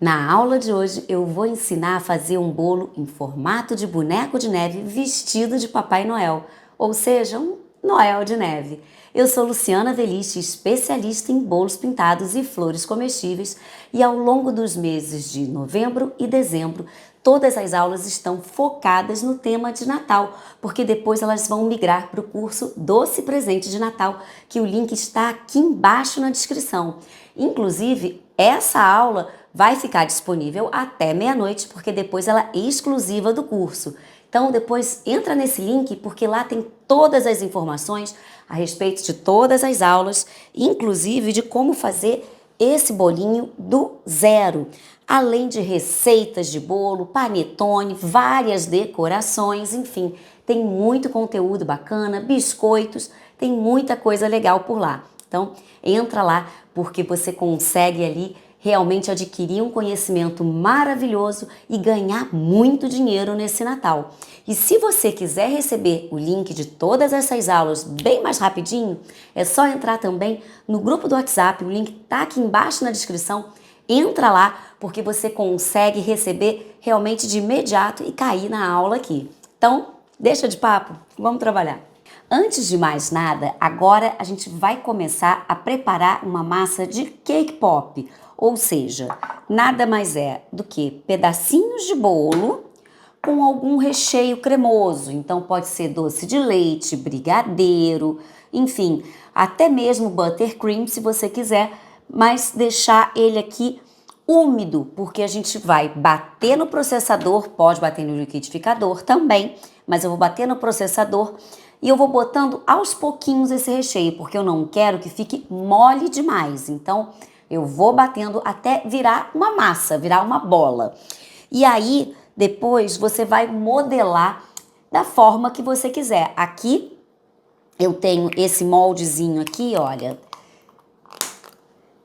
Na aula de hoje eu vou ensinar a fazer um bolo em formato de boneco de neve vestido de Papai Noel, ou seja, um Noel de neve. Eu sou Luciana Veliche, especialista em bolos pintados e flores comestíveis, e ao longo dos meses de novembro e dezembro, todas as aulas estão focadas no tema de Natal, porque depois elas vão migrar para o curso Doce Presente de Natal, que o link está aqui embaixo na descrição. Inclusive, essa aula vai ficar disponível até meia-noite, porque depois ela é exclusiva do curso. Então depois entra nesse link, porque lá tem todas as informações a respeito de todas as aulas, inclusive de como fazer esse bolinho do zero. Além de receitas de bolo, panetone, várias decorações, enfim, tem muito conteúdo bacana, biscoitos, tem muita coisa legal por lá. Então entra lá, porque você consegue ali realmente adquirir um conhecimento maravilhoso e ganhar muito dinheiro nesse Natal. E se você quiser receber o link de todas essas aulas bem mais rapidinho, é só entrar também no grupo do WhatsApp, o link tá aqui embaixo na descrição. Entra lá, porque você consegue receber realmente de imediato e cair na aula aqui. Então, deixa de papo, vamos trabalhar. Antes de mais nada, agora a gente vai começar a preparar uma massa de cake pop, ou seja, nada mais é do que pedacinhos de bolo com algum recheio cremoso. Então pode ser doce de leite, brigadeiro, enfim, até mesmo buttercream se você quiser, mas deixar ele aqui úmido, porque a gente vai bater no processador, pode bater no liquidificador também, mas eu vou bater no processador e eu vou botando aos pouquinhos esse recheio, porque eu não quero que fique mole demais. Então, eu vou batendo até virar uma massa, virar uma bola. E aí, depois, você vai modelar da forma que você quiser. Aqui, eu tenho esse moldezinho aqui, olha,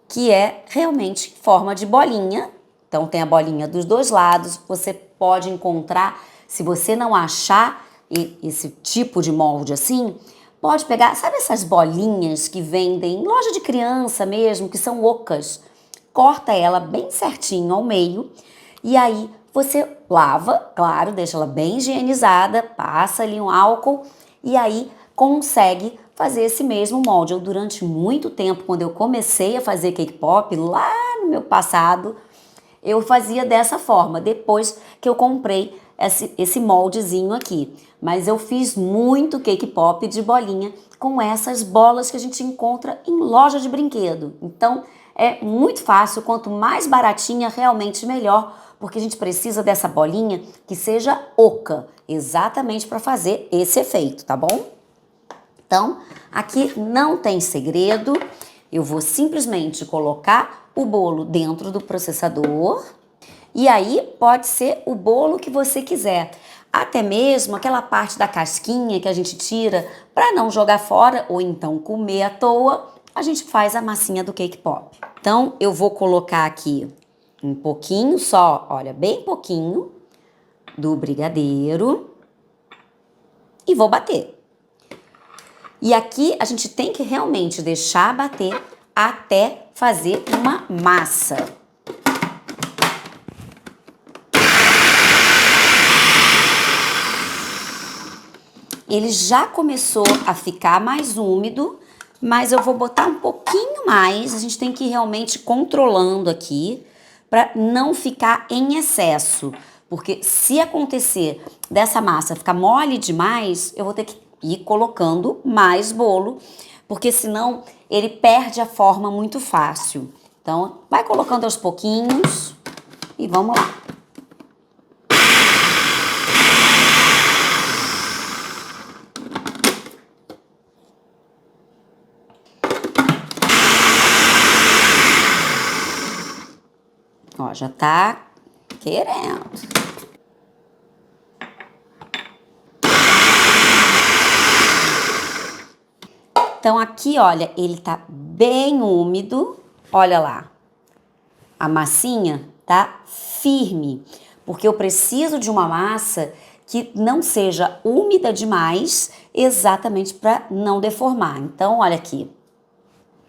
que é realmente forma de bolinha. Então, tem a bolinha dos dois lados. Você pode encontrar, se você não achar esse tipo de molde assim, pode pegar, sabe essas bolinhas que vendem em loja de criança mesmo, que são ocas? Corta ela bem certinho ao meio e aí você lava, claro, deixa ela bem higienizada, passa ali um álcool e aí consegue fazer esse mesmo molde. Eu, durante muito tempo, quando eu comecei a fazer cake pop, lá no meu passado, eu fazia dessa forma, depois que eu comprei esse moldezinho aqui. Mas eu fiz muito cake pop de bolinha com essas bolas que a gente encontra em loja de brinquedo. Então é muito fácil, quanto mais baratinha realmente melhor, porque a gente precisa dessa bolinha que seja oca, exatamente para fazer esse efeito, tá bom? Então aqui não tem segredo, eu vou simplesmente colocar o bolo dentro do processador. E aí pode ser o bolo que você quiser, até mesmo aquela parte da casquinha que a gente tira para não jogar fora ou então comer à toa, a gente faz a massinha do cake pop. Então eu vou colocar aqui um pouquinho só, olha, bem pouquinho do brigadeiro e vou bater. E aqui a gente tem que realmente deixar bater até fazer uma massa. Ele já começou a ficar mais úmido, mas eu vou botar um pouquinho mais. A gente tem que ir realmente controlando aqui para não ficar em excesso. Porque se acontecer dessa massa ficar mole demais, eu vou ter que ir colocando mais bolo, porque senão ele perde a forma muito fácil. Então, vai colocando aos pouquinhos e vamos lá. Ó, já tá querendo. Então aqui, olha, ele tá bem úmido. Olha lá. A massinha tá firme, porque eu preciso de uma massa que não seja úmida demais, exatamente para não deformar. Então, olha aqui.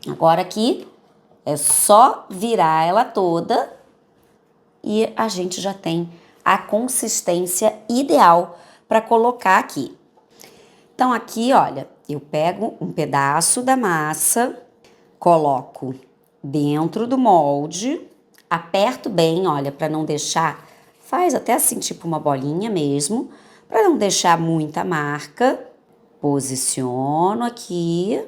Agora aqui é só virar ela toda e a gente já tem a consistência ideal para colocar aqui. Então aqui, olha, eu pego um pedaço da massa, coloco dentro do molde, aperto bem, olha, para não deixar, faz até assim tipo uma bolinha mesmo, para não deixar muita marca. Posiciono aqui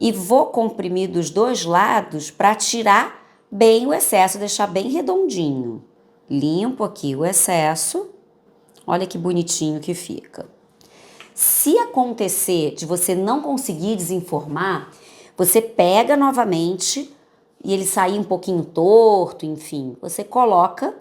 e vou comprimir dos dois lados para tirar bem o excesso, deixar bem redondinho. Limpo aqui o excesso, olha que bonitinho que fica. Se acontecer de você não conseguir desenformar, você pega novamente e ele sair um pouquinho torto, enfim, você coloca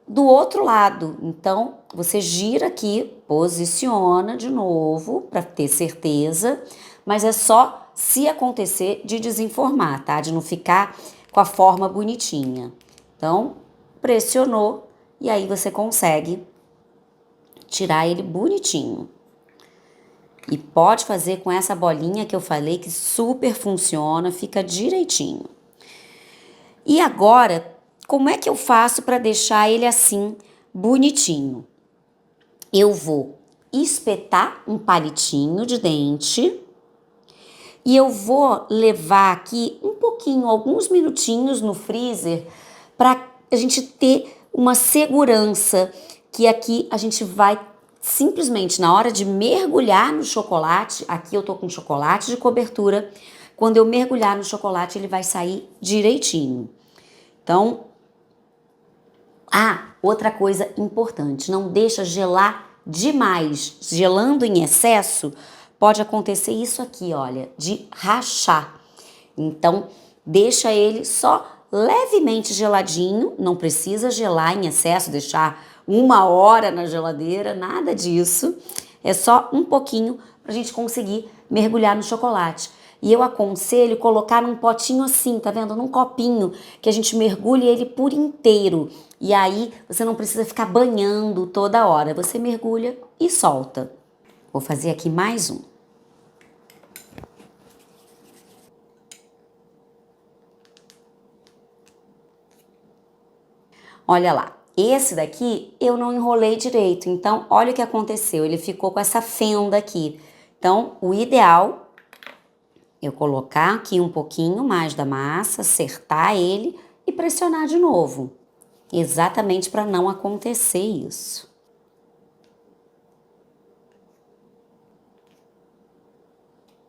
do outro lado. Então, você gira aqui, posiciona de novo para ter certeza, mas é só se acontecer de desenformar, tá? De não ficar com a forma bonitinha. Então, pressionou e aí você consegue tirar ele bonitinho. E pode fazer com essa bolinha que eu falei que super funciona, fica direitinho. E agora, como é que eu faço para deixar ele assim bonitinho? Eu vou espetar um palitinho de dente e eu vou levar aqui um pouquinho, alguns minutinhos no freezer para a gente ter uma segurança que aqui a gente vai simplesmente na hora de mergulhar no chocolate, aqui eu tô com chocolate de cobertura, quando eu mergulhar no chocolate ele vai sair direitinho. Então, outra coisa importante, não deixa gelar demais. Gelando em excesso, pode acontecer isso aqui, olha, de rachar. Então, deixa ele só levemente geladinho, não precisa gelar em excesso, deixar 1 hora na geladeira, nada disso. É só um pouquinho para a gente conseguir mergulhar no chocolate. E eu aconselho colocar num potinho assim, tá vendo? Num copinho, que a gente mergulhe ele por inteiro. E aí você não precisa ficar banhando toda hora. Você mergulha e solta. Vou fazer aqui mais um. Olha lá. Esse daqui eu não enrolei direito, então olha o que aconteceu, ele ficou com essa fenda aqui. Então, o ideal é eu colocar aqui um pouquinho mais da massa, acertar ele e pressionar de novo. Exatamente para não acontecer isso.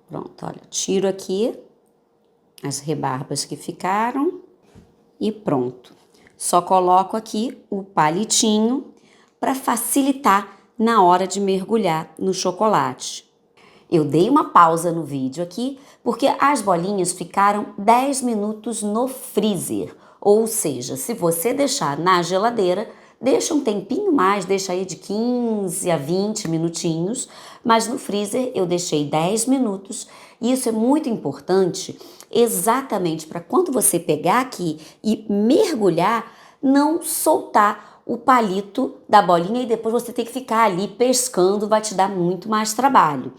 Pronto, olha, tiro aqui as rebarbas que ficaram e pronto. Só coloco aqui o palitinho para facilitar na hora de mergulhar no chocolate. Eu dei uma pausa no vídeo aqui porque as bolinhas ficaram 10 minutos no freezer. Ou seja, se você deixar na geladeira, deixa um tempinho mais, deixa aí de 15 a 20 minutinhos, mas no freezer eu deixei 10 minutos. E isso é muito importante exatamente para quando você pegar aqui e mergulhar, não soltar o palito da bolinha e depois você tem que ficar ali pescando, vai te dar muito mais trabalho.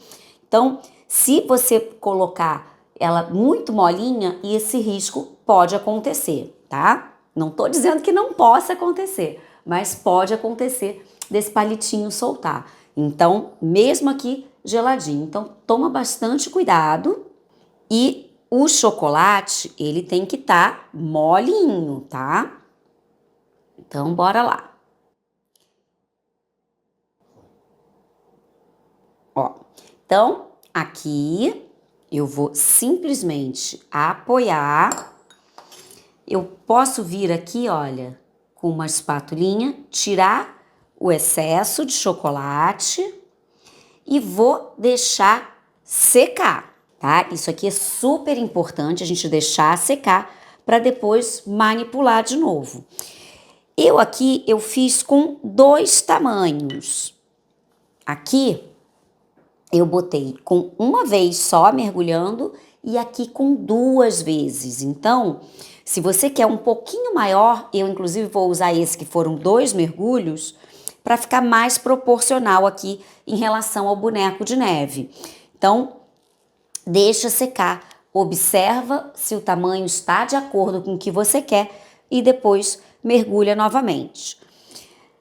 Então, se você colocar ela muito molinha, esse risco pode acontecer, tá? Não tô dizendo que não possa acontecer, mas pode acontecer desse palitinho soltar. Então, mesmo aqui geladinho. Então, toma bastante cuidado e o chocolate, ele tem que estar molinho, tá? Então, bora lá. Ó, então, aqui eu vou simplesmente apoiar. Eu posso vir aqui, olha, com uma espatulinha, tirar o excesso de chocolate e vou deixar secar, tá? Isso aqui é super importante a gente deixar secar para depois manipular de novo. Eu fiz com 2 tamanhos. Aqui eu botei com uma vez só mergulhando e aqui com 2 vezes. Então, se você quer um pouquinho maior, eu inclusive vou usar esse que foram 2 mergulhos para ficar mais proporcional aqui em relação ao boneco de neve. Então, deixa secar, observa se o tamanho está de acordo com o que você quer e depois mergulha novamente.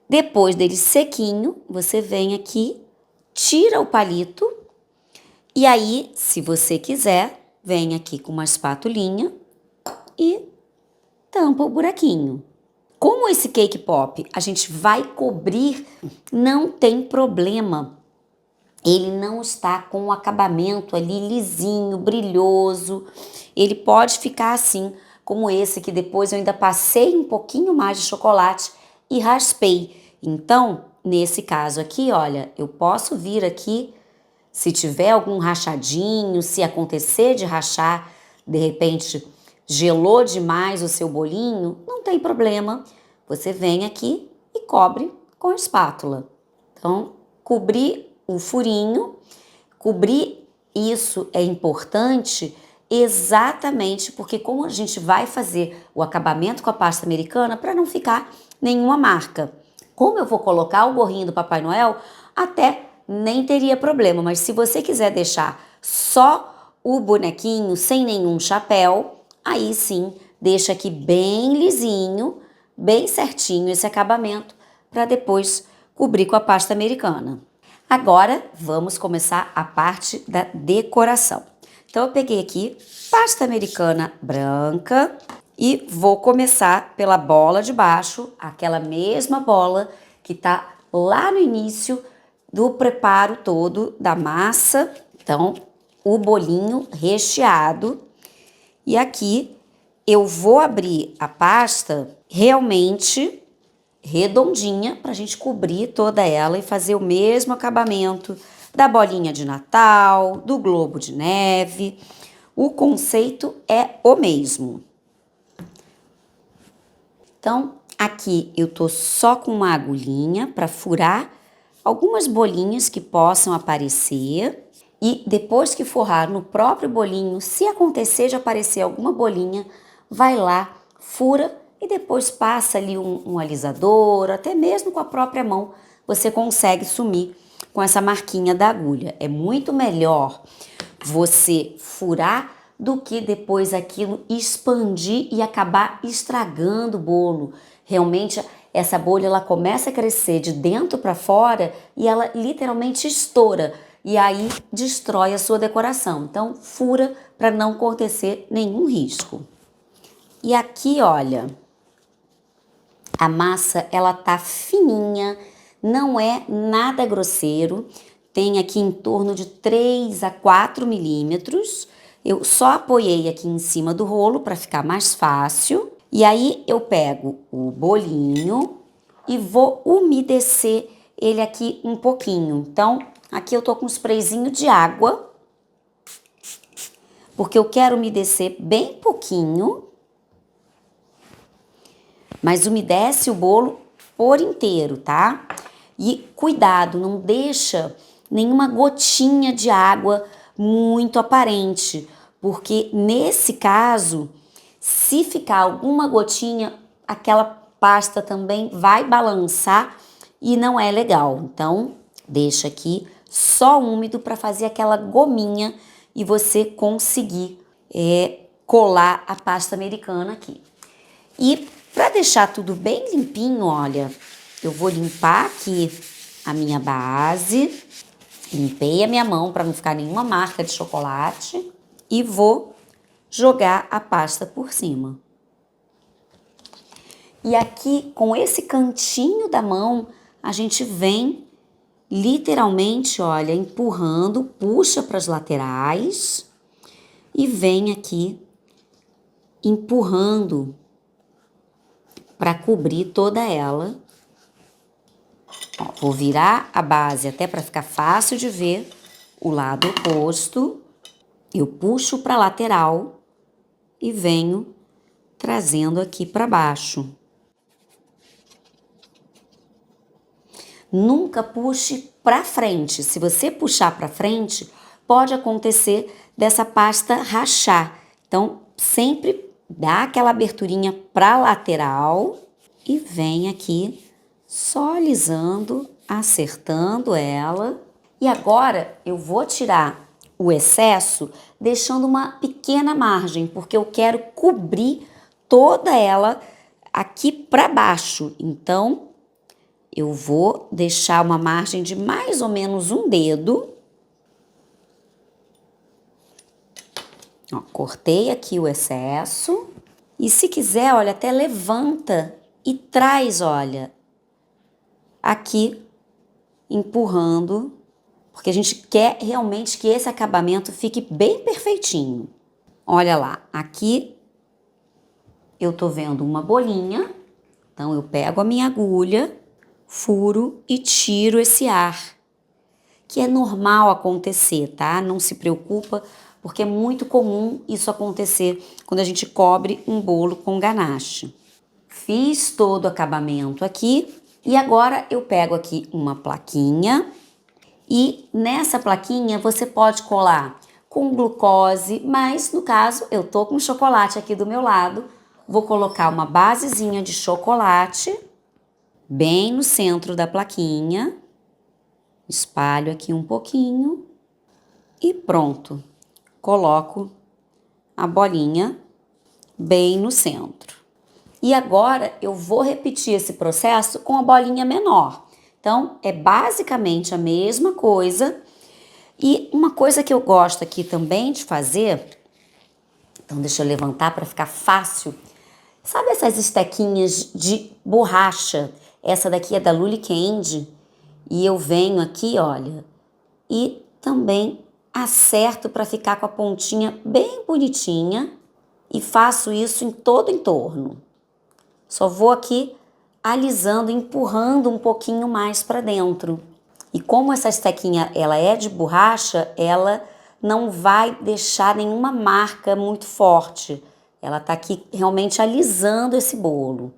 Depois dele sequinho, você vem aqui, tira o palito e aí, se você quiser, vem aqui com uma espatulinha e tampa o buraquinho. Como esse cake pop a gente vai cobrir, não tem problema. Ele não está com o acabamento ali lisinho, brilhoso. Ele pode ficar assim, como esse que depois eu ainda passei um pouquinho mais de chocolate e raspei. Então, nesse caso aqui, olha, eu posso vir aqui, se tiver algum rachadinho, se acontecer de rachar, de repente gelou demais o seu bolinho, não tem problema. Você vem aqui e cobre com a espátula. Então, cobrir o furinho, cobrir isso é importante exatamente porque como a gente vai fazer o acabamento com a pasta americana para não ficar nenhuma marca. Como eu vou colocar o gorrinho do Papai Noel, até nem teria problema, mas se você quiser deixar só o bonequinho sem nenhum chapéu, aí sim, deixa aqui bem lisinho, bem certinho esse acabamento para depois cobrir com a pasta americana. Agora, vamos começar a parte da decoração. Então, eu peguei aqui pasta americana branca e vou começar pela bola de baixo, aquela mesma bola que tá lá no início do preparo todo da massa. Então, o bolinho recheado. E aqui eu vou abrir a pasta realmente redondinha para a gente cobrir toda ela e fazer o mesmo acabamento da bolinha de Natal, do globo de neve. O conceito é o mesmo. Então, aqui eu tô só com uma agulhinha para furar algumas bolinhas que possam aparecer. E depois que forrar no próprio bolinho, se acontecer de aparecer alguma bolinha, vai lá, fura e depois passa ali um alisador, até mesmo com a própria mão, você consegue sumir com essa marquinha da agulha. É muito melhor você furar do que depois aquilo expandir e acabar estragando o bolo. Realmente essa bolha ela começa a crescer de dentro para fora e ela literalmente estoura e aí destrói a sua decoração. Então fura para não acontecer nenhum risco. E aqui, olha, a massa ela tá fininha, não é nada grosseiro, tem aqui em torno de 3 a 4 milímetros. Eu só apoiei aqui em cima do rolo para ficar mais fácil. E aí eu pego o bolinho e vou umedecer ele aqui um pouquinho. Então, aqui eu tô com um sprayzinho de água, porque eu quero umedecer bem pouquinho. Mas umedece o bolo por inteiro, tá? E cuidado, não deixa nenhuma gotinha de água muito aparente, porque nesse caso, se ficar alguma gotinha, aquela pasta também vai balançar e não é legal. Então, deixa aqui só úmido para fazer aquela gominha e você conseguir colar a pasta americana aqui. E para deixar tudo bem limpinho, olha, eu vou limpar aqui a minha base, limpei a minha mão para não ficar nenhuma marca de chocolate e vou jogar a pasta por cima. E aqui, com esse cantinho da mão, a gente vem literalmente, olha, empurrando, puxa para as laterais e vem aqui empurrando para cobrir toda ela. Ó, vou virar a base até para ficar fácil de ver o lado oposto. Eu puxo para a lateral e venho trazendo aqui para baixo. Nunca puxe para frente. Se você puxar para frente, pode acontecer dessa pasta rachar. Então, sempre dá aquela aberturinha para lateral e vem aqui só alisando, acertando ela. E agora eu vou tirar o excesso, deixando uma pequena margem, porque eu quero cobrir toda ela aqui para baixo. Então, eu vou deixar uma margem de mais ou menos um dedo. Ó, cortei aqui o excesso. E se quiser, olha, até levanta e traz, olha, aqui, empurrando, porque a gente quer realmente que esse acabamento fique bem perfeitinho. Olha lá, aqui eu tô vendo uma bolinha, então eu pego a minha agulha, furo e tiro esse ar, que é normal acontecer, tá? Não se preocupa, porque é muito comum isso acontecer quando a gente cobre um bolo com ganache. Fiz todo o acabamento aqui e agora eu pego aqui uma plaquinha e nessa plaquinha você pode colar com glucose, mas no caso eu tô com chocolate aqui do meu lado. Vou colocar uma basezinha de chocolate bem no centro da plaquinha. Espalho aqui um pouquinho e pronto. Coloco a bolinha bem no centro. E agora eu vou repetir esse processo com a bolinha menor. Então, é basicamente a mesma coisa. E uma coisa que eu gosto aqui também de fazer, então deixa eu levantar para ficar fácil. Sabe essas estequinhas de borracha? Essa daqui é da Lully Candy. E eu venho aqui, olha, e também acerto para ficar com a pontinha bem bonitinha. E faço isso em todo o entorno. Só vou aqui alisando, empurrando um pouquinho mais para dentro. E como essa estequinha ela é de borracha, ela não vai deixar nenhuma marca muito forte. Ela tá aqui realmente alisando esse bolo.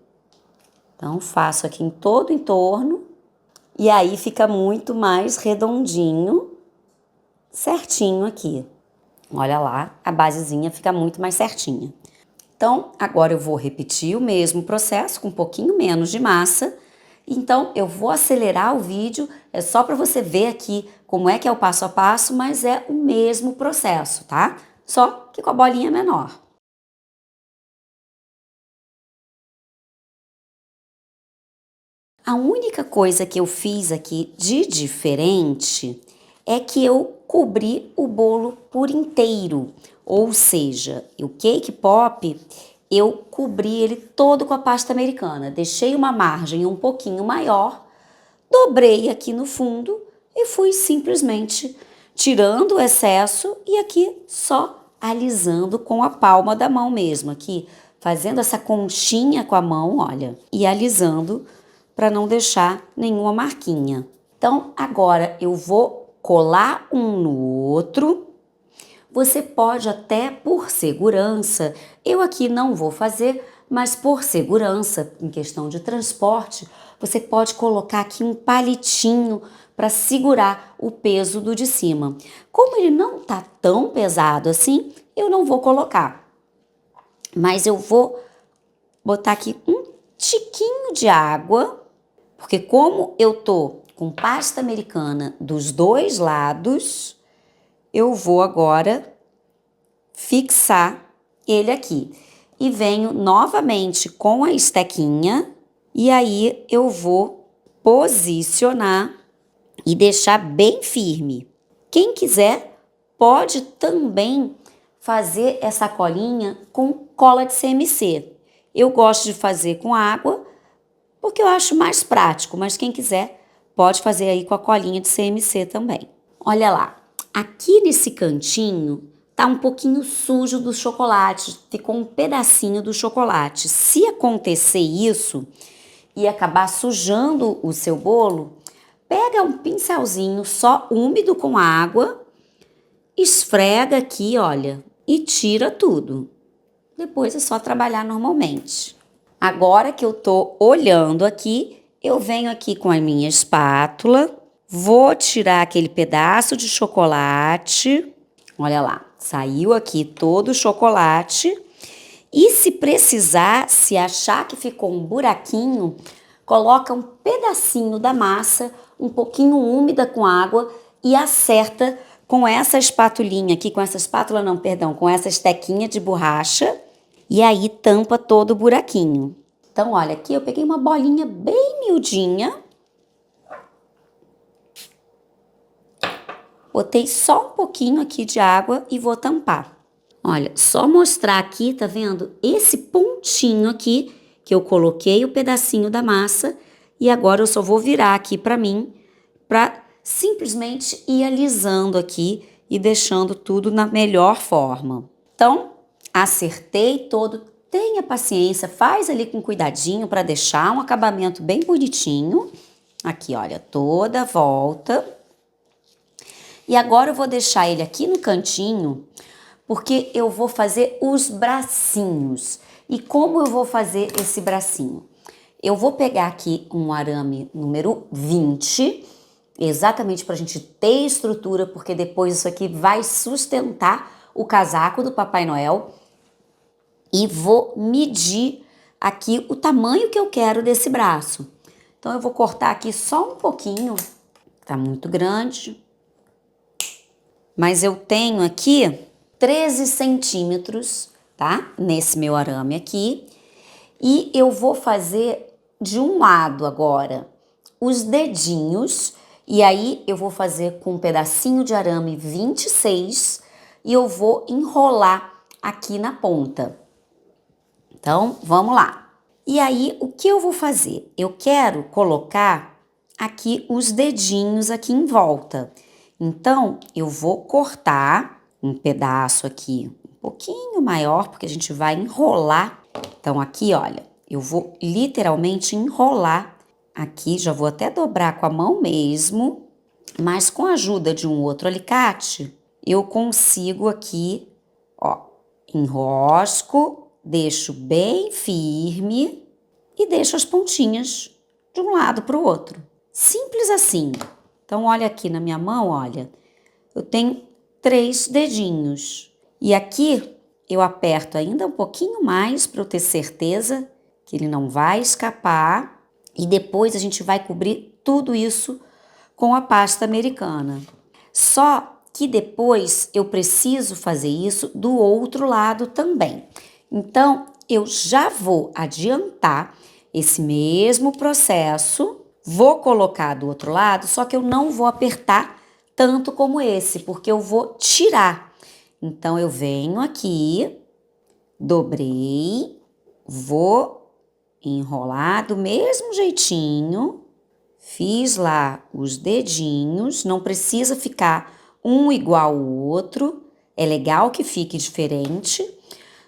Então faço aqui em todo o entorno e aí fica muito mais redondinho, certinho aqui. Olha lá, a basezinha fica muito mais certinha. Então, agora eu vou repetir o mesmo processo com um pouquinho menos de massa. Então, eu vou acelerar o vídeo, é só para você ver aqui como é que é o passo a passo, mas é o mesmo processo, tá? Só que com a bolinha menor. A única coisa que eu fiz aqui de diferente é que eu cobri o bolo por inteiro. Ou seja, o cake pop, eu cobri ele todo com a pasta americana. Deixei uma margem um pouquinho maior, dobrei aqui no fundo e fui simplesmente tirando o excesso e aqui só alisando com a palma da mão mesmo. Aqui fazendo essa conchinha com a mão, olha, e alisando para não deixar nenhuma marquinha. Então, agora eu vou colar um no outro. Você pode até, por segurança, eu aqui não vou fazer, mas por segurança, em questão de transporte, você pode colocar aqui um palitinho para segurar o peso do de cima. Como ele não tá tão pesado assim, eu não vou colocar. Mas eu vou botar aqui um tiquinho de água, porque como eu tô com pasta americana dos dois lados, eu vou agora fixar ele aqui. E venho novamente com a estequinha e aí eu vou posicionar e deixar bem firme. Quem quiser pode também fazer essa colinha com cola de CMC. Eu gosto de fazer com água porque eu acho mais prático, mas quem quiser pode fazer aí com a colinha de CMC também. Olha lá, aqui nesse cantinho tá um pouquinho sujo do chocolate, ficou um pedacinho do chocolate. Se acontecer isso e acabar sujando o seu bolo, pega um pincelzinho só úmido com água, esfrega aqui, olha, e tira tudo. Depois é só trabalhar normalmente. Agora que eu tô olhando aqui, eu venho aqui com a minha espátula, vou tirar aquele pedaço de chocolate. Olha lá, saiu aqui todo o chocolate. E se precisar, se achar que ficou um buraquinho, coloca um pedacinho da massa, um pouquinho úmida com água e acerta com essa espatulinha aqui, com essa espátula não, perdão, com essa estequinha de borracha. E aí tampa todo o buraquinho. Então, olha, aqui eu peguei uma bolinha bem miudinha. Botei só um pouquinho aqui de água e vou tampar. Olha, só mostrar aqui, tá vendo? Esse pontinho aqui que eu coloquei o pedacinho da massa e agora eu só vou virar aqui pra mim, pra simplesmente ir alisando aqui e deixando tudo na melhor forma. Então, acertei todo, tenha paciência, faz ali com cuidadinho para deixar um acabamento bem bonitinho. Aqui, olha, toda a volta. E agora eu vou deixar ele aqui no cantinho, porque eu vou fazer os bracinhos. E como eu vou fazer esse bracinho? Eu vou pegar aqui um arame número 20, exatamente para a gente ter estrutura, porque depois isso aqui vai sustentar o casaco do Papai Noel. E vou medir aqui o tamanho que eu quero desse braço. Então eu vou cortar aqui só um pouquinho, tá muito grande. Mas eu tenho aqui 13 centímetros, tá? Nesse meu arame aqui. E eu vou fazer de um lado agora os dedinhos. E aí eu vou fazer com um pedacinho de arame 26 e eu vou enrolar aqui na ponta. Então, vamos lá. E aí, o que eu vou fazer? Eu quero colocar aqui os dedinhos aqui em volta. Então, eu vou cortar um pedaço aqui um pouquinho maior, porque a gente vai enrolar. Então, aqui, olha, eu vou literalmente enrolar aqui, já vou até dobrar com a mão mesmo, mas com a ajuda de um outro alicate, eu consigo aqui, ó, enrosco, deixo bem firme e deixo as pontinhas de um lado para o outro. Simples assim. Então, olha aqui na minha mão, olha, eu tenho 3 dedinhos. E aqui eu aperto ainda um pouquinho mais para eu ter certeza que ele não vai escapar. E depois a gente vai cobrir tudo isso com a pasta americana. Só que depois eu preciso fazer isso do outro lado também. Então, eu já vou adiantar esse mesmo processo, vou colocar do outro lado, só que eu não vou apertar tanto como esse, porque eu vou tirar. Então, eu venho aqui, dobrei, vou enrolar do mesmo jeitinho, fiz lá os dedinhos, não precisa ficar um igual ao outro, é legal que fique diferente.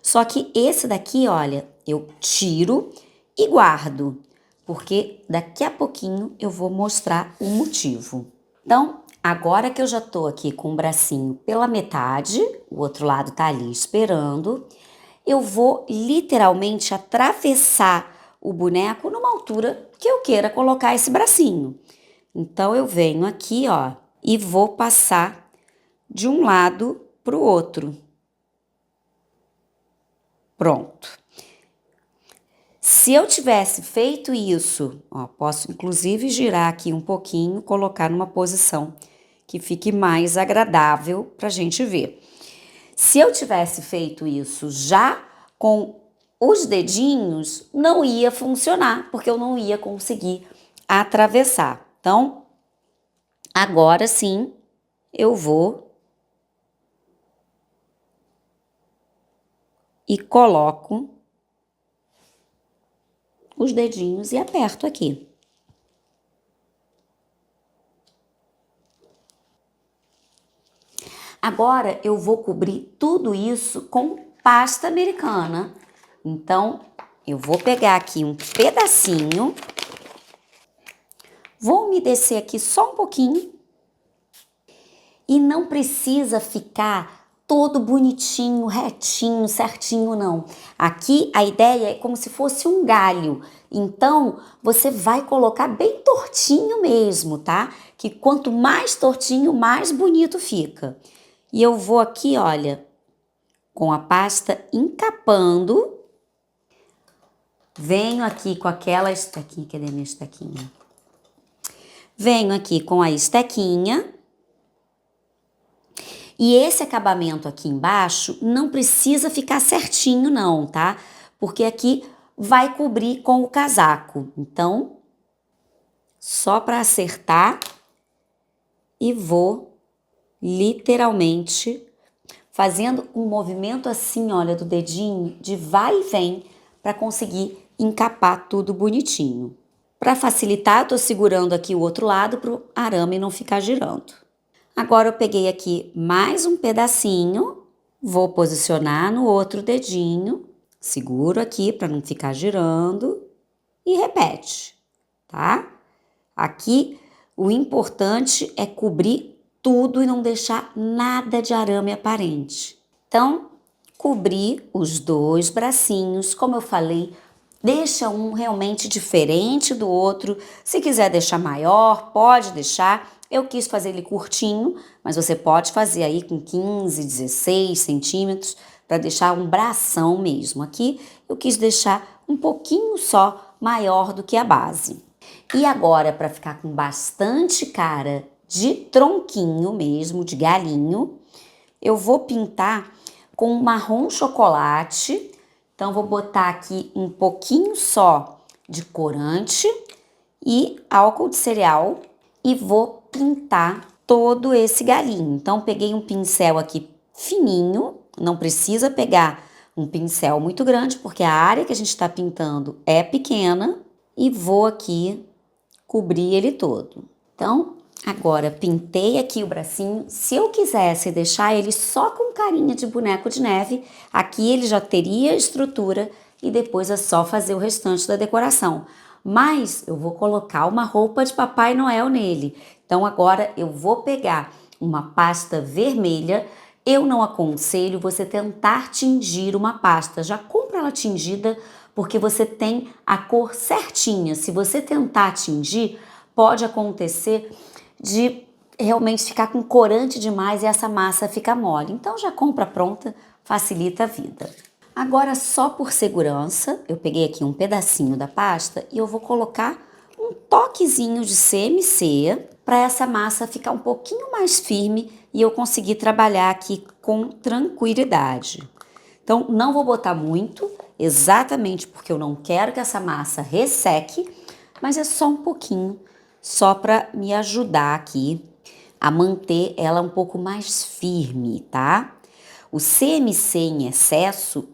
Só que esse daqui, olha, eu tiro e guardo, porque daqui a pouquinho eu vou mostrar o motivo. Então, agora que eu já tô aqui com o bracinho pela metade, o outro lado tá ali esperando, eu vou literalmente atravessar o boneco numa altura que eu queira colocar esse bracinho. Então, eu venho aqui, ó, e vou passar de um lado pro outro. Pronto. Se eu tivesse feito isso, ó, posso inclusive girar aqui um pouquinho, colocar numa posição que fique mais agradável para a gente ver. Se eu tivesse feito isso já com os dedinhos, não ia funcionar, porque eu não ia conseguir atravessar. Então, agora sim, eu vou e coloco os dedinhos e aperto aqui. Agora eu vou cobrir tudo isso com pasta americana. Então, eu vou pegar aqui um pedacinho, vou umedecer aqui só um pouquinho e não precisa ficar todo bonitinho, retinho, certinho, não. Aqui a ideia é como se fosse um galho. Então, você vai colocar bem tortinho mesmo, tá? Que quanto mais tortinho, mais bonito fica. E eu vou aqui, olha, com a pasta encapando. Venho aqui com aquela estequinha, cadê minha estequinha? Venho aqui com a estequinha. E esse acabamento aqui embaixo não precisa ficar certinho não, tá? Porque aqui vai cobrir com o casaco. Então, só para acertar e vou literalmente fazendo um movimento assim, olha, do dedinho, de vai e vem, para conseguir encapar tudo bonitinho. Para facilitar, eu tô segurando aqui o outro lado para o arame não ficar girando. Agora eu peguei aqui mais um pedacinho, vou posicionar no outro dedinho, seguro aqui para não ficar girando e repete, tá? Aqui o importante é cobrir tudo e não deixar nada de arame aparente. Então, cobri os dois bracinhos, como eu falei, deixa um realmente diferente do outro. Se quiser deixar maior, pode deixar. Eu quis fazer ele curtinho, mas você pode fazer aí com 15, 16 centímetros para deixar um bração mesmo. Aqui eu quis deixar um pouquinho só maior do que a base. E agora, para ficar com bastante cara de tronquinho mesmo, de galinho, eu vou pintar com marrom chocolate. Então, vou botar aqui um pouquinho só de corante e álcool de cereal e vou pintar todo esse galinho. Então, peguei um pincel aqui fininho, não precisa pegar um pincel muito grande, porque a área que a gente está pintando é pequena, e vou aqui cobrir ele todo. Então, agora pintei aqui o bracinho. Se eu quisesse deixar ele só com carinha de boneco de neve, aqui ele já teria estrutura e depois é só fazer o restante da decoração. Mas eu vou colocar uma roupa de Papai Noel nele. Então agora eu vou pegar uma pasta vermelha. Eu não aconselho você tentar tingir uma pasta. Já compra ela tingida, porque você tem a cor certinha. Se você tentar tingir, pode acontecer de realmente ficar com corante demais e essa massa fica mole. Então já compra pronta, facilita a vida. Agora, só por segurança, eu peguei aqui um pedacinho da pasta e eu vou colocar um toquezinho de CMC para essa massa ficar um pouquinho mais firme e eu conseguir trabalhar aqui com tranquilidade. Então, não vou botar muito, exatamente porque eu não quero que essa massa resseque, mas é só um pouquinho, só para me ajudar aqui a manter ela um pouco mais firme, tá? O CMC em excesso,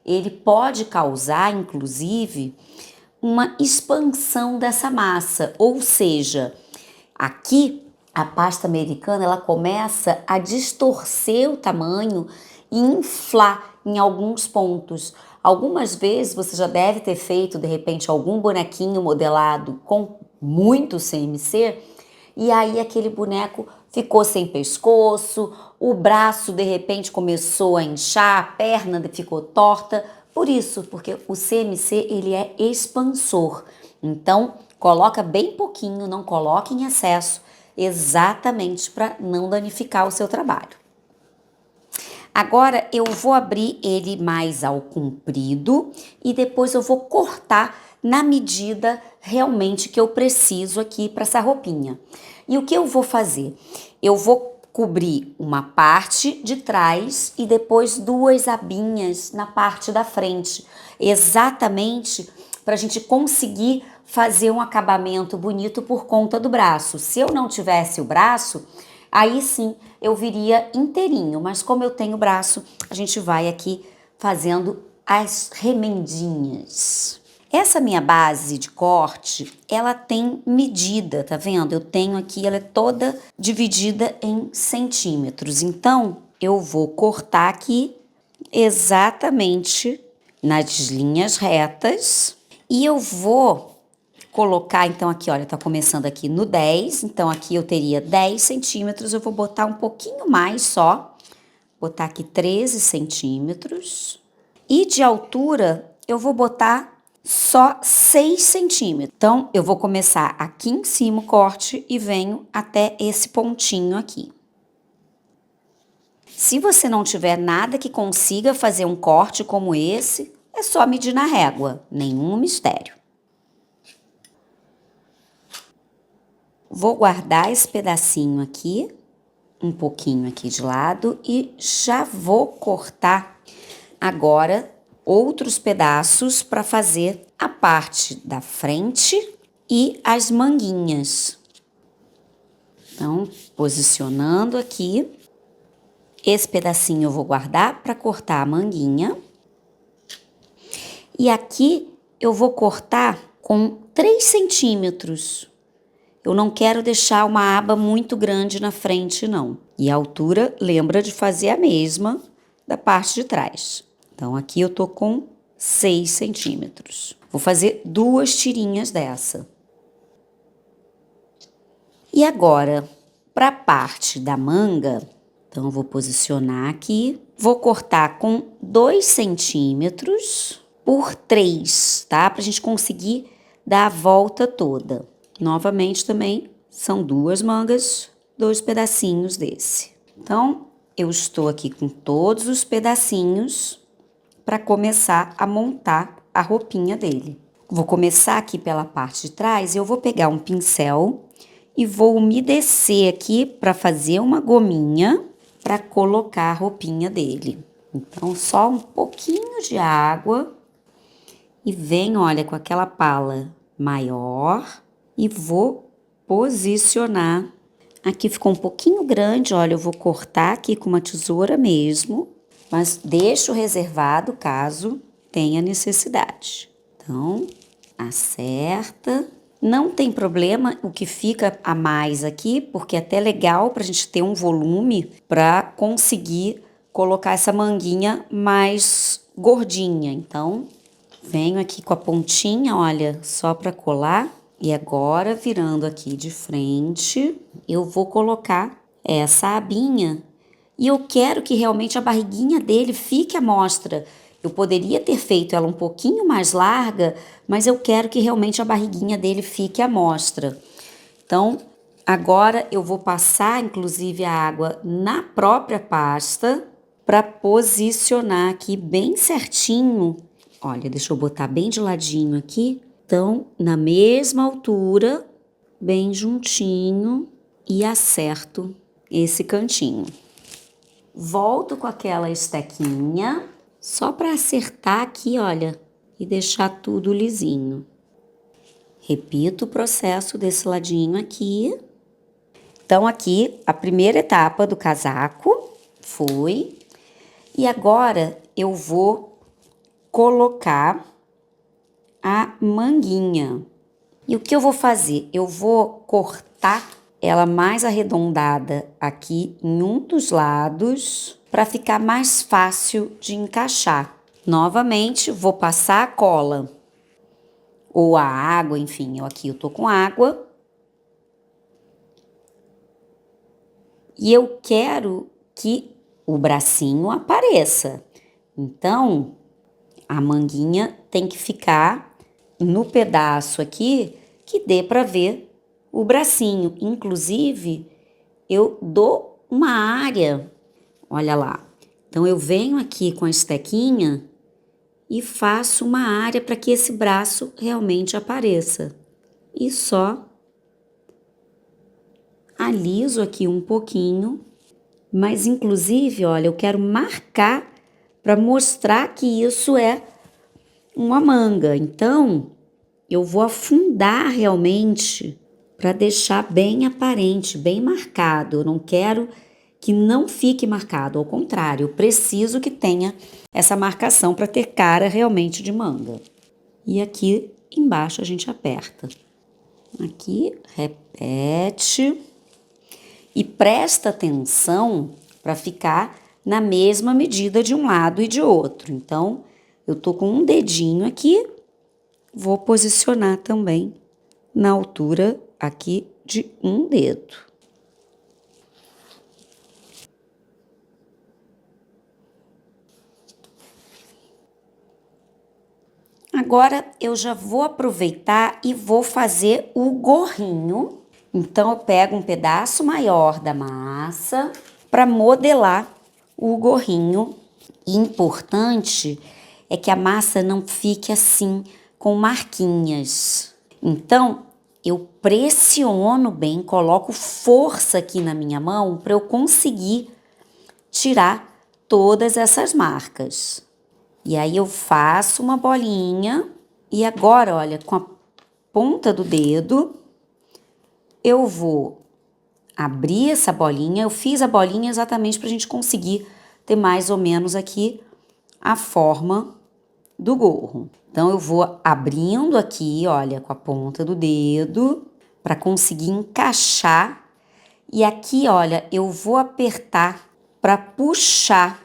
ele pode causar, inclusive, uma expansão dessa massa, ou seja, aqui a pasta americana ela começa a distorcer o tamanho e inflar em alguns pontos. Algumas vezes você já deve ter feito, de repente, algum bonequinho modelado com muito CMC, e aí aquele boneco ficou sem pescoço, o braço de repente começou a inchar, a perna ficou torta. Por isso, porque o CMC ele é expansor. Então, coloca bem pouquinho, não coloque em excesso, exatamente para não danificar o seu trabalho. Agora eu vou abrir ele mais ao comprido e depois eu vou cortar na medida realmente que eu preciso aqui para essa roupinha. E o que eu vou fazer? Eu vou cobrir uma parte de trás e depois duas abinhas na parte da frente, exatamente para a gente conseguir fazer um acabamento bonito por conta do braço. Se eu não tivesse o braço, aí sim eu viria inteirinho, mas como eu tenho o braço, a gente vai aqui fazendo as remendinhas. Essa minha base de corte, ela tem medida, tá vendo? Eu tenho aqui, ela é toda dividida em centímetros. Então, eu vou cortar aqui exatamente nas linhas retas e eu vou colocar, então aqui, olha, tá começando aqui no 10, então aqui eu teria 10 centímetros, eu vou botar um pouquinho mais só, botar aqui 13 centímetros. E de altura, eu vou botar só 6 centímetros. Então, eu vou começar aqui em cima o corte e venho até esse pontinho aqui. Se você não tiver nada que consiga fazer um corte como esse, é só medir na régua, nenhum mistério. Vou guardar esse pedacinho aqui, um pouquinho aqui de lado e já vou cortar agora outros pedaços para fazer a parte da frente e as manguinhas. Então, posicionando aqui, esse pedacinho eu vou guardar para cortar a manguinha. E aqui eu vou cortar com 3 centímetros. Eu não quero deixar uma aba muito grande na frente, não. E a altura, lembra de fazer a mesma da parte de trás. Então, aqui eu tô com 6 centímetros. Vou fazer 2 tirinhas dessa. E agora, para a parte da manga, então eu vou posicionar aqui. Vou cortar com 2 centímetros por 3, tá? Pra gente conseguir dar a volta toda. Novamente também, são 2 mangas, 2 pedacinhos desse. Então, eu estou aqui com todos os pedacinhos para começar a montar a roupinha dele. Vou começar aqui pela parte de trás e eu vou pegar um pincel e vou umedecer aqui para fazer uma gominha para colocar a roupinha dele. Então, só um pouquinho de água e venho, olha, com aquela pala maior e vou posicionar. Aqui ficou um pouquinho grande, olha, eu vou cortar aqui com uma tesoura mesmo, mas deixo reservado caso tenha necessidade. Então, acerta. Não tem problema o que fica a mais aqui, porque é até legal pra gente ter um volume para conseguir colocar essa manguinha mais gordinha. Então, venho aqui com a pontinha, olha, só para colar. E agora, virando aqui de frente, eu vou colocar essa abinha. E eu quero que realmente a barriguinha dele fique à mostra. Eu poderia ter feito ela um pouquinho mais larga, mas eu quero que realmente a barriguinha dele fique à mostra. Então, agora eu vou passar, inclusive, a água na própria pasta para posicionar aqui bem certinho. Olha, deixa eu botar bem de ladinho aqui. Então, na mesma altura, bem juntinho e acerto esse cantinho. Volto com aquela estequinha, só para acertar aqui, olha, e deixar tudo lisinho. Repito o processo desse ladinho aqui. Então, aqui, a primeira etapa do casaco foi. E agora, eu vou colocar a manguinha. E o que eu vou fazer? Eu vou cortar ela mais arredondada aqui em um dos lados para ficar mais fácil de encaixar. Novamente, vou passar a cola ou a água, enfim, aqui eu tô com água. E eu quero que o bracinho apareça. Então, a manguinha tem que ficar no pedaço aqui que dê para ver o bracinho. Inclusive, eu dou uma área, olha lá. Então, eu venho aqui com a estequinha e faço uma área para que esse braço realmente apareça. E só aliso aqui um pouquinho, mas inclusive, olha, eu quero marcar para mostrar que isso é uma manga. Então, eu vou afundar realmente para deixar bem aparente, bem marcado. Eu não quero que não fique marcado, ao contrário, eu preciso que tenha essa marcação para ter cara realmente de manga. E aqui embaixo a gente aperta. Aqui, repete. E presta atenção para ficar na mesma medida de um lado e de outro. Então, eu tô com um dedinho aqui, vou posicionar também na altura aqui de um dedo. Agora, eu já vou aproveitar e vou fazer o gorrinho. Então, eu pego um pedaço maior da massa para modelar o gorrinho. E importante é que a massa não fique assim, com marquinhas. Então, eu pressiono bem, coloco força aqui na minha mão para eu conseguir tirar todas essas marcas. E aí eu faço uma bolinha e agora, olha, com a ponta do dedo, eu vou abrir essa bolinha. Eu fiz a bolinha exatamente para a gente conseguir ter mais ou menos aqui a forma do gorro. Então eu vou abrindo aqui, olha, com a ponta do dedo para conseguir encaixar. E aqui, olha, eu vou apertar para puxar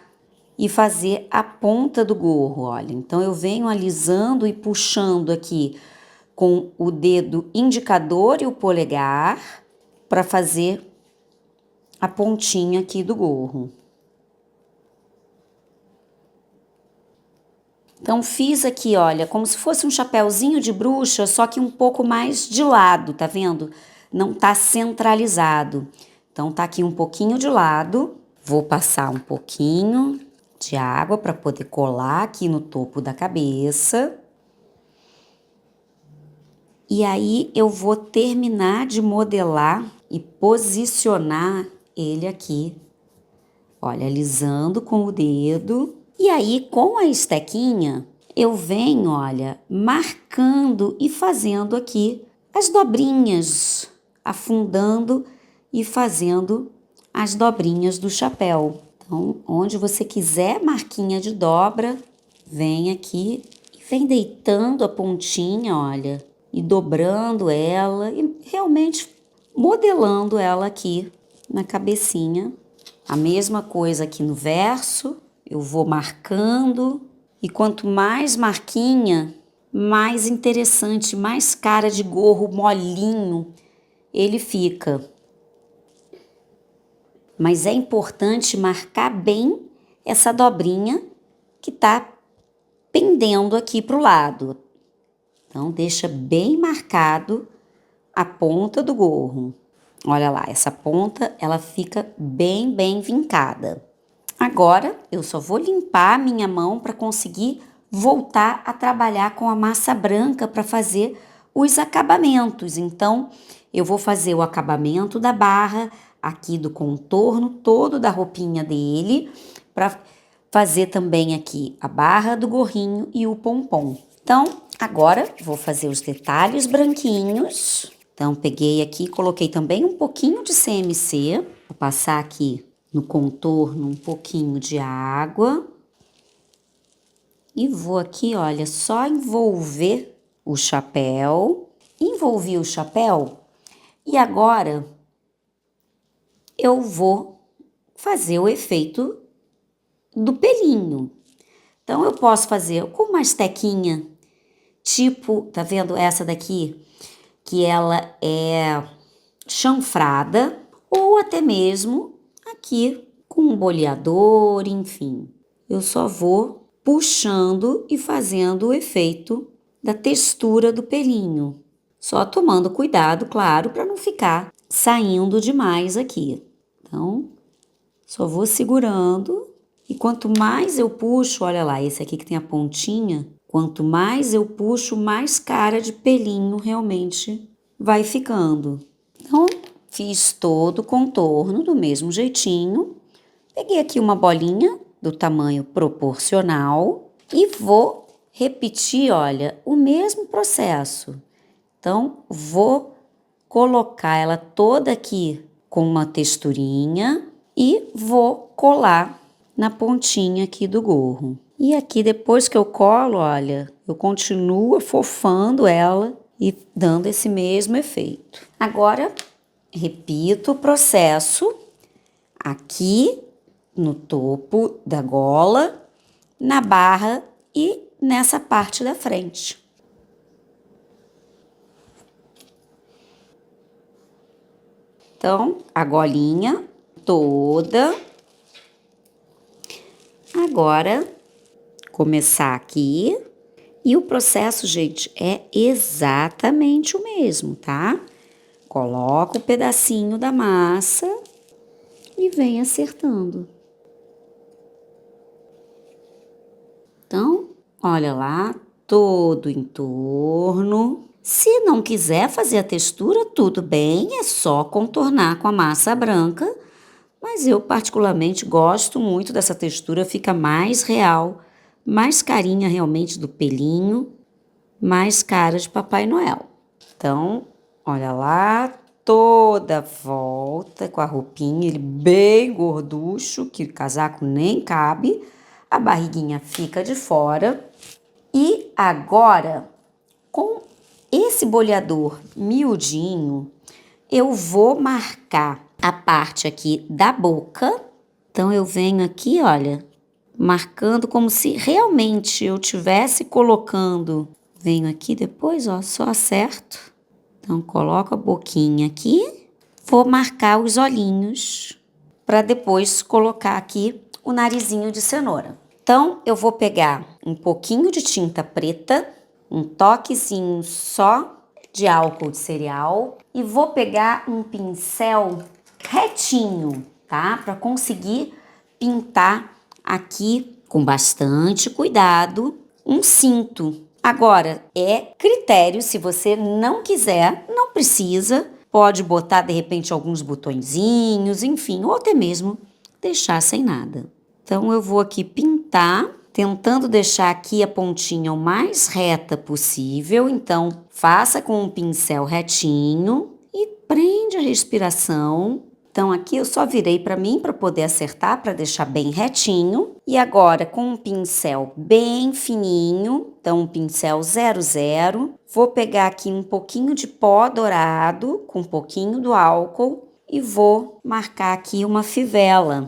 e fazer a ponta do gorro, olha. Então eu venho alisando e puxando aqui com o dedo indicador e o polegar para fazer a pontinha aqui do gorro. Então fiz aqui, olha, como se fosse um chapéuzinho de bruxa, só que um pouco mais de lado, tá vendo? Não tá centralizado. Então tá aqui um pouquinho de lado. Vou passar um pouquinho de água para poder colar aqui no topo da cabeça. E aí eu vou terminar de modelar e posicionar ele aqui. Olha, alisando com o dedo. E aí, com a estequinha, eu venho, olha, marcando e fazendo aqui as dobrinhas, afundando e fazendo as dobrinhas do chapéu. Então, onde você quiser marquinha de dobra, vem aqui e vem deitando a pontinha, olha, e dobrando ela e realmente modelando ela aqui na cabecinha. A mesma coisa aqui no verso, eu vou marcando e quanto mais marquinha, mais interessante, mais cara de gorro molinho ele fica. Mas é importante marcar bem essa dobrinha que tá pendendo aqui pro lado. Então deixa bem marcado a ponta do gorro. Olha lá, essa ponta ela fica bem vincada. Agora eu só vou limpar a minha mão para conseguir voltar a trabalhar com a massa branca para fazer os acabamentos. Então eu vou fazer o acabamento da barra, aqui do contorno todo da roupinha dele, para fazer também aqui a barra do gorrinho e o pompom. Então agora vou fazer os detalhes branquinhos. Então peguei aqui, coloquei também um pouquinho de CMC, vou passar aqui no contorno um pouquinho de água e vou aqui, olha, só envolver o chapéu. Envolvi o chapéu e agora eu vou fazer o efeito do pelinho. Então eu posso fazer com uma estequinha, tipo, tá vendo essa daqui? Que ela é chanfrada ou até mesmo aqui com um boleador, enfim. Eu só vou puxando e fazendo o efeito da textura do pelinho. Só tomando cuidado, claro, para não ficar saindo demais aqui. Então, só vou segurando e quanto mais eu puxo, olha lá, esse aqui que tem a pontinha, quanto mais eu puxo, mais cara de pelinho realmente vai ficando. Então, fiz todo o contorno do mesmo jeitinho. Peguei aqui uma bolinha do tamanho proporcional e vou repetir, olha, o mesmo processo. Então, vou colocar ela toda aqui com uma texturinha e vou colar na pontinha aqui do gorro. E aqui, depois que eu colo, olha, eu continuo afofando ela e dando esse mesmo efeito. Agora, repito o processo aqui no topo da gola, na barra e nessa parte da frente. Então, a golinha toda. Agora, começar aqui. E o processo, gente, é exatamente o mesmo, tá? Coloca o pedacinho da massa e vem acertando. Então, olha lá, todo o entorno. Se não quiser fazer a textura, tudo bem, é só contornar com a massa branca. Mas eu particularmente gosto muito dessa textura, fica mais real mais carinha realmente do pelinho, mais cara de Papai Noel. Então, olha lá, toda a volta com a roupinha, ele bem gorducho, que o casaco nem cabe, a barriguinha fica de fora. E agora, com esse boleador miudinho, eu vou marcar a parte aqui da boca. Então, eu venho aqui, olha, marcando como se realmente eu tivesse colocando. Venho aqui depois, ó, só acerto. Então, coloco a boquinha aqui. Vou marcar os olhinhos para depois colocar aqui o narizinho de cenoura. Então, eu vou pegar um pouquinho de tinta preta, um toquezinho só de álcool de cereal e vou pegar um pincel retinho, tá? Para conseguir pintar aqui com bastante cuidado um cinto. Agora, é critério, se você não quiser, não precisa, pode botar de repente alguns botõezinhos, enfim, ou até mesmo deixar sem nada. Então, eu vou aqui pintar, tentando deixar aqui a pontinha o mais reta possível. Então, faça com um pincel retinho e prende a respiração. Então, aqui eu só virei para mim para poder acertar, para deixar bem retinho. E agora, com um pincel bem fininho, então um pincel 00, vou pegar aqui um pouquinho de pó dourado, com um pouquinho do álcool, e vou marcar aqui uma fivela.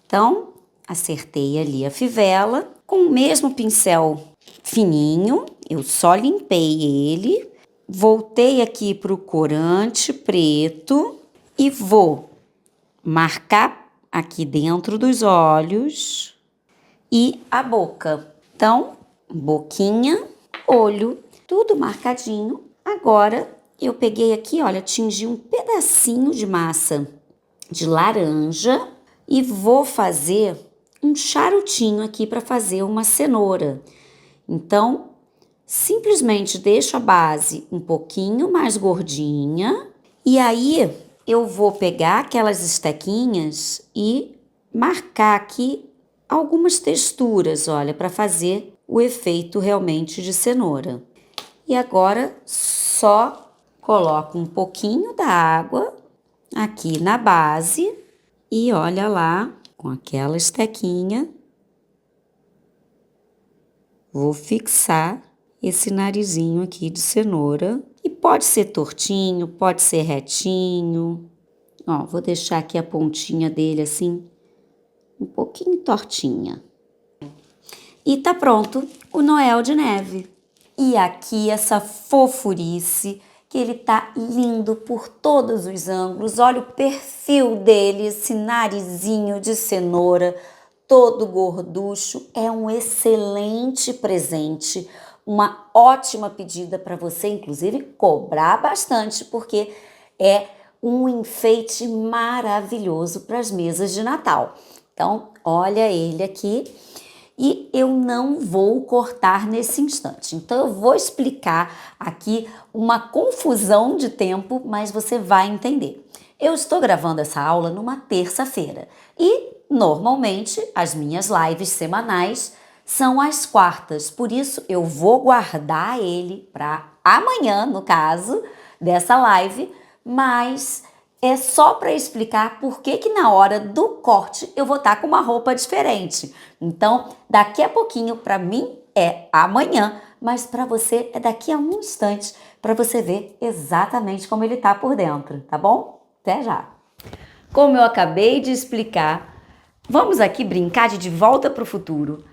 Então, acertei ali a fivela, com o mesmo pincel fininho, eu só limpei ele, voltei aqui para o corante preto e vou marcar aqui dentro dos olhos e a boca. Então, boquinha, olho, tudo marcadinho. Agora, eu peguei aqui, olha, tingi um pedacinho de massa de laranja e vou fazer um charutinho aqui para fazer uma cenoura. Então, simplesmente deixo a base um pouquinho mais gordinha e aí eu vou pegar aquelas estequinhas e marcar aqui algumas texturas, olha, para fazer o efeito realmente de cenoura. E agora só coloco um pouquinho da água aqui na base e olha lá, com aquela estequinha, vou fixar esse narizinho aqui de cenoura. E pode ser tortinho, pode ser retinho. Ó, vou deixar aqui a pontinha dele assim, um pouquinho tortinha. E tá pronto o Noel de Neve. E aqui essa fofurice, que ele tá lindo por todos os ângulos. Olha o perfil dele, esse narizinho de cenoura, todo gorducho. É um excelente presente, uma ótima pedida para você, inclusive, cobrar bastante, porque é um enfeite maravilhoso para as mesas de Natal. Então, olha ele aqui. E eu não vou cortar nesse instante. Então, eu vou explicar aqui uma confusão de tempo, mas você vai entender. Eu estou gravando essa aula numa terça-feira e, normalmente, as minhas lives semanais são às quartas. Por isso, eu vou guardar ele para amanhã, no caso dessa live, mas é só para explicar por que na hora do corte eu vou estar com uma roupa diferente. Então, daqui a pouquinho, para mim é amanhã, mas para você é daqui a um instante, para você ver exatamente como ele tá por dentro, tá bom? Até já! Como eu acabei de explicar, vamos aqui brincar de volta para o futuro.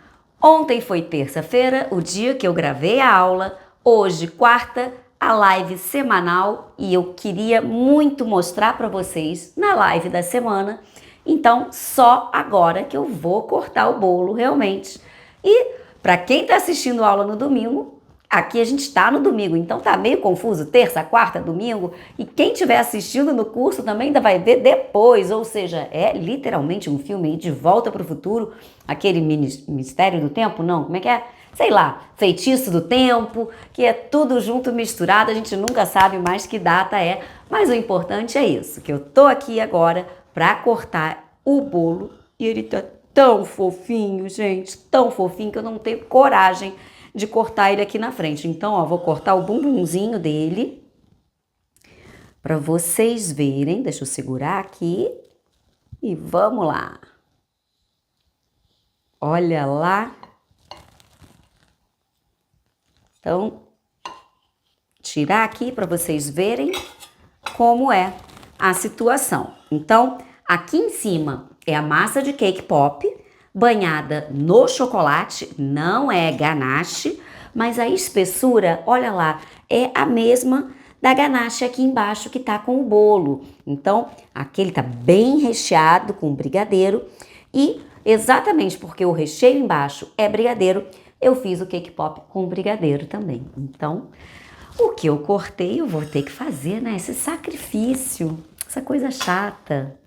Ontem foi terça-feira, o dia que eu gravei a aula, hoje, quarta, a live semanal, e eu queria muito mostrar para vocês na live da semana. Então, só agora que eu vou cortar o bolo realmente. E para quem está assistindo a aula no domingo, aqui a gente está no domingo, então tá meio confuso, terça, quarta, domingo, e quem estiver assistindo no curso também ainda vai ver depois, ou seja, é literalmente um filme de Volta para o Futuro, aquele Mistério do Tempo, não, como é que é? Sei lá, Feitiço do Tempo, que é tudo junto, misturado, a gente nunca sabe mais que data é, mas o importante é isso, que eu tô aqui agora para cortar o bolo e ele tá tão fofinho, gente, tão fofinho que eu não tenho coragem de cortar ele aqui na frente. Então, ó, vou cortar o bumbumzinho dele para vocês verem. Deixa eu segurar aqui e vamos lá. Olha lá. Então, tirar aqui para vocês verem como é a situação. Então, aqui em cima é a massa de cake pop, banhada no chocolate, não é ganache, mas a espessura, olha lá, é a mesma da ganache aqui embaixo que tá com o bolo. Então, aqui ele tá bem recheado com brigadeiro e exatamente porque o recheio embaixo é brigadeiro, eu fiz o cake pop com brigadeiro também. Então, o que eu cortei, eu vou ter que fazer, né? Esse sacrifício, essa coisa chata.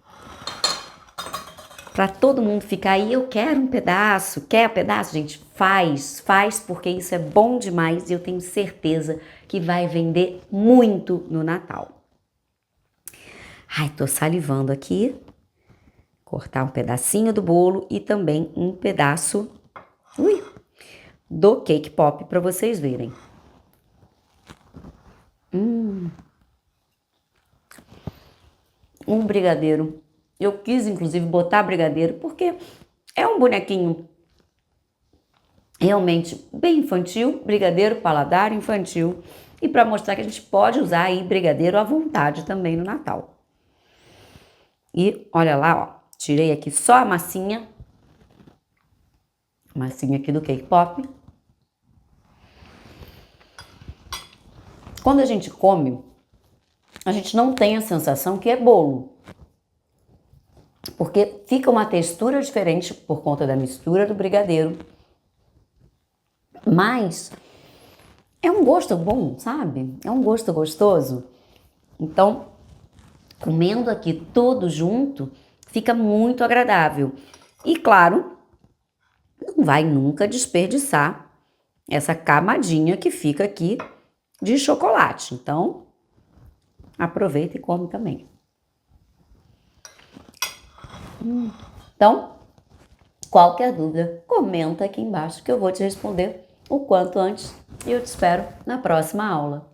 Pra todo mundo ficar aí, eu quero um pedaço. Quer um pedaço? Gente, faz, porque isso é bom demais e eu tenho certeza que vai vender muito no Natal. Ai, tô salivando aqui. Cortar um pedacinho do bolo e também um pedaço do cake pop para vocês verem. Um brigadeiro. Eu quis, inclusive, botar brigadeiro porque é um bonequinho realmente bem infantil, brigadeiro paladar infantil, e para mostrar que a gente pode usar aí brigadeiro à vontade também no Natal. E olha lá, ó, tirei aqui só a massinha aqui do cake pop. Quando a gente come, a gente não tem a sensação que é bolo, porque fica uma textura diferente por conta da mistura do brigadeiro, mas é um gosto bom, sabe? É um gosto gostoso. Então, comendo aqui tudo junto, fica muito agradável. E claro, não vai nunca desperdiçar essa camadinha que fica aqui de chocolate. Então, aproveita e come também. Então, qualquer dúvida, comenta aqui embaixo que eu vou te responder o quanto antes e eu te espero na próxima aula.